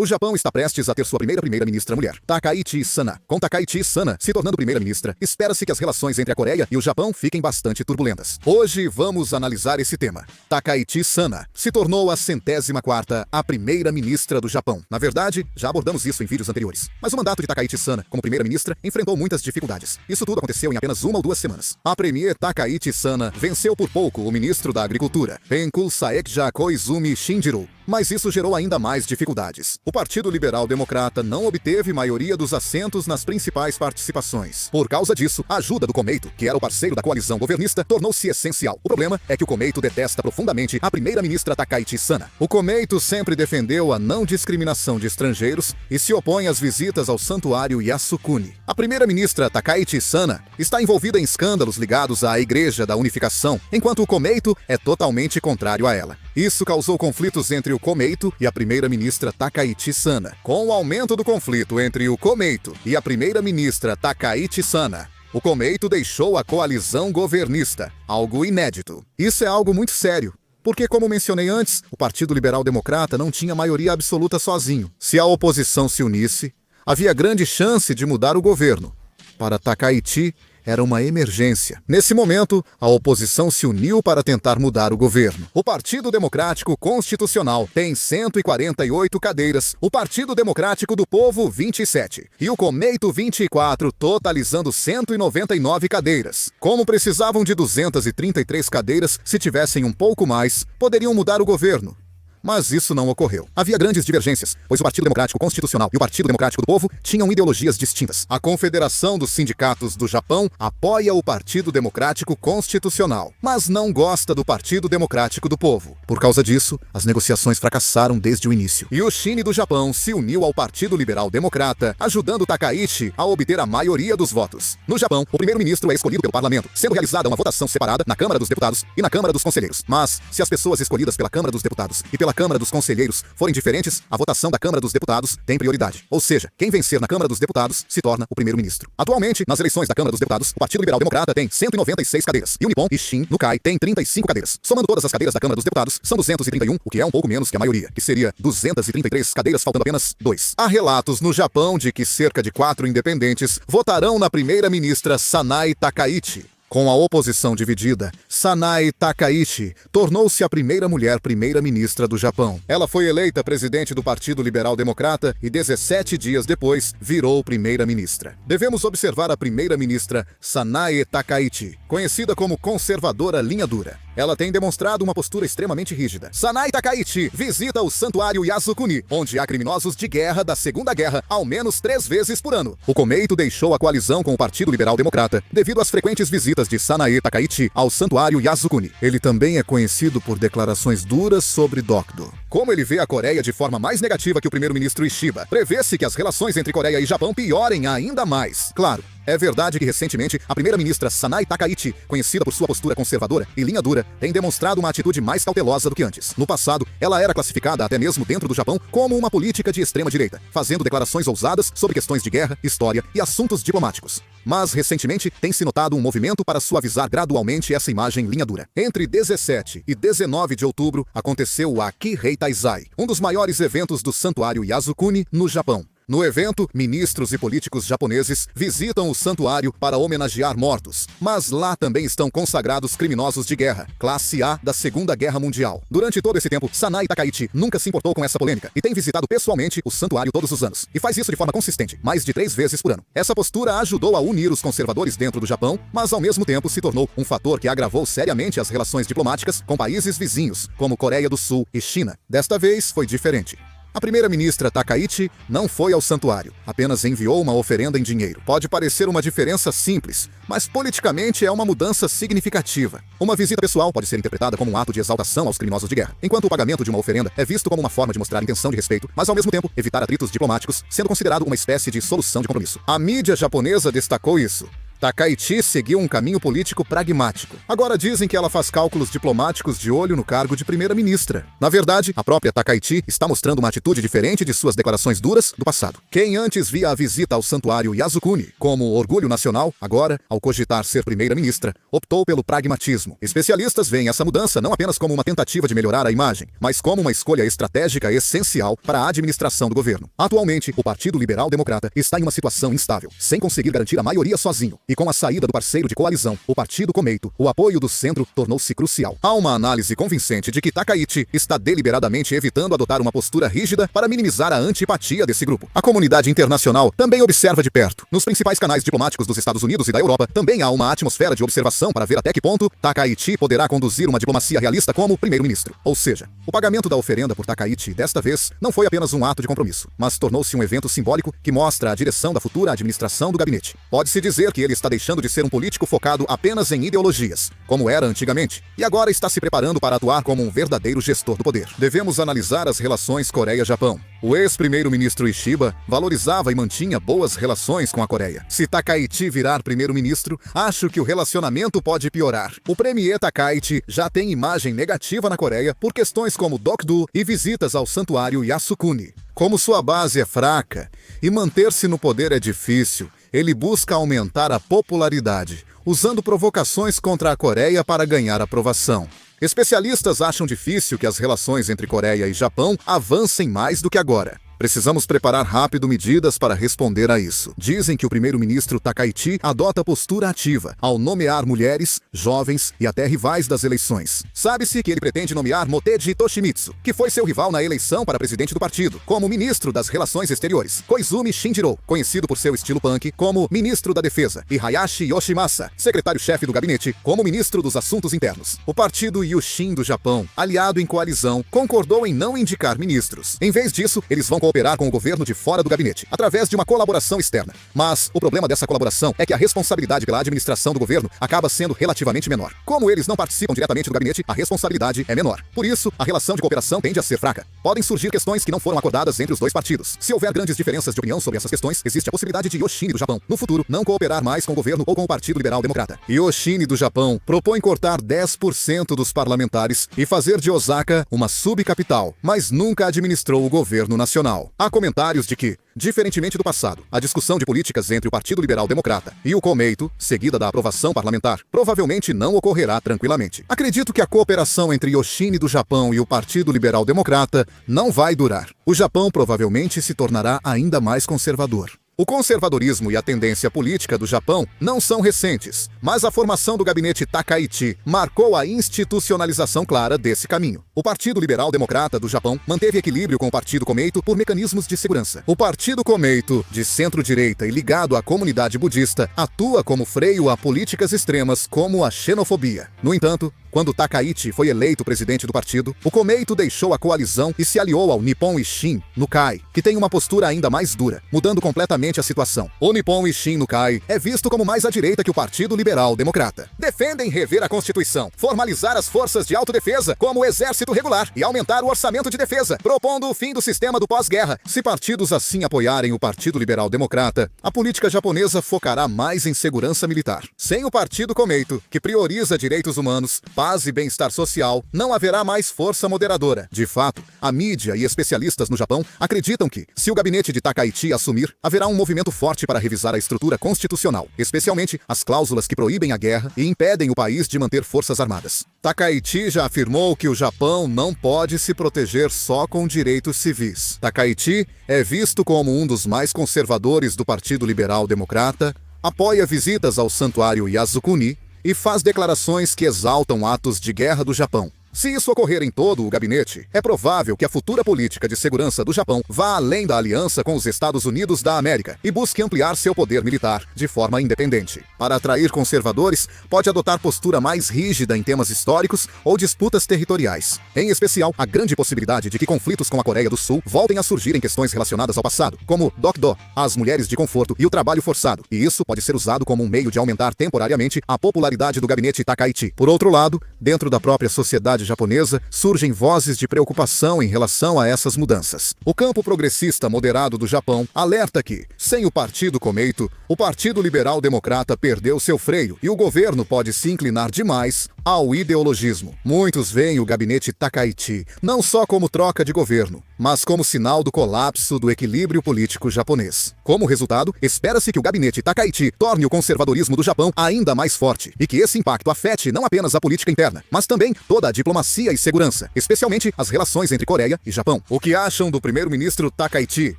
O Japão está prestes a ter sua primeira-ministra mulher, Takaichi Sana. Com Takaichi Sana se tornando primeira-ministra, espera-se que as relações entre a Coreia e o Japão fiquem bastante turbulentas. Hoje vamos analisar esse tema. Takaichi Sana se tornou a 104ª a primeira-ministra do Japão. Na verdade, já abordamos isso em vídeos anteriores. Mas o mandato de Takaichi Sana como primeira-ministra enfrentou muitas dificuldades. Isso tudo aconteceu em apenas 1 ou 2 semanas. A premier Takaichi Sana venceu por pouco o ministro da Agricultura, Penku Saekja Koizumi Shinjiro. Mas isso gerou ainda mais dificuldades. O Partido Liberal Democrata não obteve maioria dos assentos nas principais participações. Por causa disso, a ajuda do Komeito, que era o parceiro da coalizão governista, tornou-se essencial. O problema é que o Komeito detesta profundamente a primeira-ministra Takaichi Sana. O Komeito sempre defendeu a não discriminação de estrangeiros e se opõe às visitas ao santuário Yasukuni. A primeira-ministra Takaichi Sana está envolvida em escândalos ligados à Igreja da Unificação, enquanto o Komeito é totalmente contrário a ela. Isso causou conflitos entre o Komeito e a primeira-ministra Takaichi Sana. Com o aumento do conflito entre o Komeito e a primeira-ministra Takaichi Sana, o Komeito deixou a coalizão governista, algo inédito. Isso é algo muito sério, porque, como mencionei antes, o Partido Liberal Democrata não tinha maioria absoluta sozinho. Se a oposição se unisse, havia grande chance de mudar o governo. Para Takaichi, era uma emergência. Nesse momento, a oposição se uniu para tentar mudar o governo. O Partido Democrático Constitucional tem 148 cadeiras, o Partido Democrático do Povo 27 e o Komeito 24, totalizando 199 cadeiras. Como precisavam de 233 cadeiras, se tivessem um pouco mais, poderiam mudar o governo. Mas isso não ocorreu. Havia grandes divergências, pois o Partido Democrático Constitucional e o Partido Democrático do Povo tinham ideologias distintas. A Confederação dos Sindicatos do Japão apoia o Partido Democrático Constitucional, mas não gosta do Partido Democrático do Povo. Por causa disso, as negociações fracassaram desde o início. E o Shin do Japão se uniu ao Partido Liberal Democrata, ajudando Takaichi a obter a maioria dos votos. No Japão, o primeiro-ministro é escolhido pelo parlamento, sendo realizada uma votação separada na Câmara dos Deputados e na Câmara dos Conselheiros. Mas, se as pessoas escolhidas pela Câmara dos Deputados e pela Câmara dos Conselheiros forem diferentes, a votação da Câmara dos Deputados tem prioridade. Ou seja, quem vencer na Câmara dos Deputados se torna o primeiro-ministro. Atualmente, nas eleições da Câmara dos Deputados, o Partido Liberal Democrata tem 196 cadeiras e o Nippon e Shin Nukai tem 35 cadeiras. Somando todas as cadeiras da Câmara dos Deputados, são 231, o que é um pouco menos que a maioria, que seria 233 cadeiras, faltando apenas 2. Há relatos no Japão de que cerca de 4 independentes votarão na primeira-ministra Sanae Takaichi. Com a oposição dividida, Sanae Takaichi tornou-se a primeira mulher primeira-ministra do Japão. Ela foi eleita presidente do Partido Liberal Democrata e 17 dias depois virou primeira-ministra. Devemos observar a primeira-ministra Sanae Takaichi, conhecida como conservadora linha dura. Ela tem demonstrado uma postura extremamente rígida. Sanae Takaichi visita o santuário Yasukuni, onde há criminosos de guerra da Segunda Guerra ao menos 3 vezes por ano. O Komeito deixou a coalizão com o Partido Liberal Democrata devido às frequentes visitas de Sanae Takaichi ao santuário Yasukuni. Ele também é conhecido por declarações duras sobre Dokdo. Como ele vê a Coreia de forma mais negativa que o primeiro-ministro Ishiba, prevê-se que as relações entre Coreia e Japão piorem ainda mais. Claro, é verdade que recentemente a primeira-ministra Sanae Takaichi, conhecida por sua postura conservadora e linha dura, tem demonstrado uma atitude mais cautelosa do que antes. No passado, ela era classificada até mesmo dentro do Japão como uma política de extrema-direita, fazendo declarações ousadas sobre questões de guerra, história e assuntos diplomáticos. Mas recentemente tem-se notado um movimento para suavizar gradualmente essa imagem linha dura. Entre 17 e 19 de outubro aconteceu o Akihei Taizai, um dos maiores eventos do santuário Yasukuni no Japão. No evento, ministros e políticos japoneses visitam o santuário para homenagear mortos, mas lá também estão consagrados criminosos de guerra, classe A da Segunda Guerra Mundial. Durante todo esse tempo, Sanae Takaichi nunca se importou com essa polêmica e tem visitado pessoalmente o santuário todos os anos, e faz isso de forma consistente, mais de 3 vezes por ano. Essa postura ajudou a unir os conservadores dentro do Japão, mas ao mesmo tempo se tornou um fator que agravou seriamente as relações diplomáticas com países vizinhos, como Coreia do Sul e China. Desta vez foi diferente. A primeira-ministra Takaichi não foi ao santuário, apenas enviou uma oferenda em dinheiro. Pode parecer uma diferença simples, mas politicamente é uma mudança significativa. Uma visita pessoal pode ser interpretada como um ato de exaltação aos criminosos de guerra, enquanto o pagamento de uma oferenda é visto como uma forma de mostrar intenção de respeito, mas ao mesmo tempo evitar atritos diplomáticos, sendo considerado uma espécie de solução de compromisso. A mídia japonesa destacou isso. Takaichi seguiu um caminho político pragmático. Agora dizem que ela faz cálculos diplomáticos de olho no cargo de primeira-ministra. Na verdade, a própria Takaichi está mostrando uma atitude diferente de suas declarações duras do passado. Quem antes via a visita ao santuário Yasukuni como orgulho nacional, agora, ao cogitar ser primeira-ministra, optou pelo pragmatismo. Especialistas veem essa mudança não apenas como uma tentativa de melhorar a imagem, mas como uma escolha estratégica essencial para a administração do governo. Atualmente, o Partido Liberal Democrata está em uma situação instável, sem conseguir garantir a maioria sozinho. E com a saída do parceiro de coalizão, o Partido Komeito, o apoio do centro tornou-se crucial. Há uma análise convincente de que Takaichi está deliberadamente evitando adotar uma postura rígida para minimizar a antipatia desse grupo. A comunidade internacional também observa de perto. Nos principais canais diplomáticos dos Estados Unidos e da Europa, também há uma atmosfera de observação para ver até que ponto Takaichi poderá conduzir uma diplomacia realista como primeiro-ministro. Ou seja, o pagamento da oferenda por Takaichi desta vez não foi apenas um ato de compromisso, mas tornou-se um evento simbólico que mostra a direção da futura administração do gabinete. Pode-se dizer que ele está deixando de ser um político focado apenas em ideologias, como era antigamente, e agora está se preparando para atuar como um verdadeiro gestor do poder. Devemos analisar as relações Coreia-Japão. O ex-primeiro-ministro Ishiba valorizava e mantinha boas relações com a Coreia. Se Takaichi virar primeiro-ministro, acho que o relacionamento pode piorar. O premier Takaichi já tem imagem negativa na Coreia por questões como Dokdo e visitas ao santuário Yasukuni. Como sua base é fraca e manter-se no poder é difícil, ele busca aumentar a popularidade, usando provocações contra a Coreia para ganhar aprovação. Especialistas acham difícil que as relações entre Coreia e Japão avancem mais do que agora. Precisamos preparar rápido medidas para responder a isso. Dizem que o primeiro-ministro Takaichi adota postura ativa ao nomear mulheres, jovens e até rivais das eleições. Sabe-se que ele pretende nomear Motegi Toshimitsu, que foi seu rival na eleição para presidente do partido, como ministro das Relações Exteriores. Koizumi Shinjiro, conhecido por seu estilo punk, como ministro da Defesa. E Hayashi Yoshimasa, secretário-chefe do gabinete, como ministro dos Assuntos Internos. O partido Yushin do Japão, aliado em coalizão, concordou em não indicar ministros. Em vez disso, eles vão cooperar com o governo de fora do gabinete, através de uma colaboração externa. Mas o problema dessa colaboração é que a responsabilidade pela administração do governo acaba sendo relativamente menor. Como eles não participam diretamente do gabinete, a responsabilidade é menor. Por isso, a relação de cooperação tende a ser fraca. Podem surgir questões que não foram acordadas entre os dois partidos. Se houver grandes diferenças de opinião sobre essas questões, existe a possibilidade de Yoshine do Japão, no futuro, não cooperar mais com o governo ou com o Partido Liberal Democrata. Yoshine do Japão propõe cortar 10% dos parlamentares e fazer de Osaka uma subcapital, mas nunca administrou o governo nacional. Há comentários de que, diferentemente do passado, a discussão de políticas entre o Partido Liberal Democrata e o Komeito, seguida da aprovação parlamentar, provavelmente não ocorrerá tranquilamente. Acredito que a cooperação entre Yoshine do Japão e o Partido Liberal Democrata não vai durar. O Japão provavelmente se tornará ainda mais conservador. O conservadorismo e a tendência política do Japão não são recentes, mas a formação do gabinete Takaichi marcou a institucionalização clara desse caminho. O Partido Liberal Democrata do Japão manteve equilíbrio com o Partido Komeito por mecanismos de segurança. O Partido Komeito, de centro-direita e ligado à comunidade budista, atua como freio a políticas extremas como a xenofobia. No entanto, quando Takaichi foi eleito presidente do partido, o Komeito deixou a coalizão e se aliou ao Nippon Ishin no Kai, que tem uma postura ainda mais dura, mudando completamente a situação. O Nippon Ishin no Kai é visto como mais à direita que o Partido Liberal Democrata. Defendem rever a Constituição, formalizar as forças de autodefesa como o exército regular e aumentar o orçamento de defesa, propondo o fim do sistema do pós-guerra. Se partidos assim apoiarem o Partido Liberal Democrata, a política japonesa focará mais em segurança militar. Sem o Partido Komeito, que prioriza direitos humanos, paz e bem-estar social, não haverá mais força moderadora. De fato, a mídia e especialistas no Japão acreditam que, se o gabinete de Takaichi assumir, haverá um movimento forte para revisar a estrutura constitucional, especialmente as cláusulas que proíbem a guerra e impedem o país de manter forças armadas. Takaichi já afirmou que o Japão não pode se proteger só com direitos civis. Takaichi é visto como um dos mais conservadores do Partido Liberal Democrata, apoia visitas ao santuário Yasukuni e faz declarações que exaltam atos de guerra do Japão. Se isso ocorrer em todo o gabinete, é provável que a futura política de segurança do Japão vá além da aliança com os Estados Unidos da América e busque ampliar seu poder militar de forma independente. Para atrair conservadores, pode adotar postura mais rígida em temas históricos ou disputas territoriais. Em especial, há grande possibilidade de que conflitos com a Coreia do Sul voltem a surgir em questões relacionadas ao passado, como Dokdo, as mulheres de conforto e o trabalho forçado, e isso pode ser usado como um meio de aumentar temporariamente a popularidade do gabinete Takaichi. Por outro lado, dentro da própria sociedade japonesa, surgem vozes de preocupação em relação a essas mudanças. O campo progressista moderado do Japão alerta que, Sem o Partido Komeito, o Partido Liberal Democrata perdeu seu freio e o governo pode se inclinar demais ao ideologismo. Muitos veem o gabinete Takaichi não só como troca de governo, mas como sinal do colapso do equilíbrio político japonês. Como resultado, espera-se que o gabinete Takaichi torne o conservadorismo do Japão ainda mais forte e que esse impacto afete não apenas a política interna, mas também toda a diplomacia e segurança, especialmente as relações entre Coreia e Japão. O que acham do primeiro-ministro Takaichi?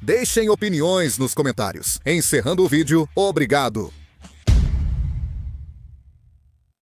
Deixem opiniões nos comentários. Encerrando o vídeo, obrigado!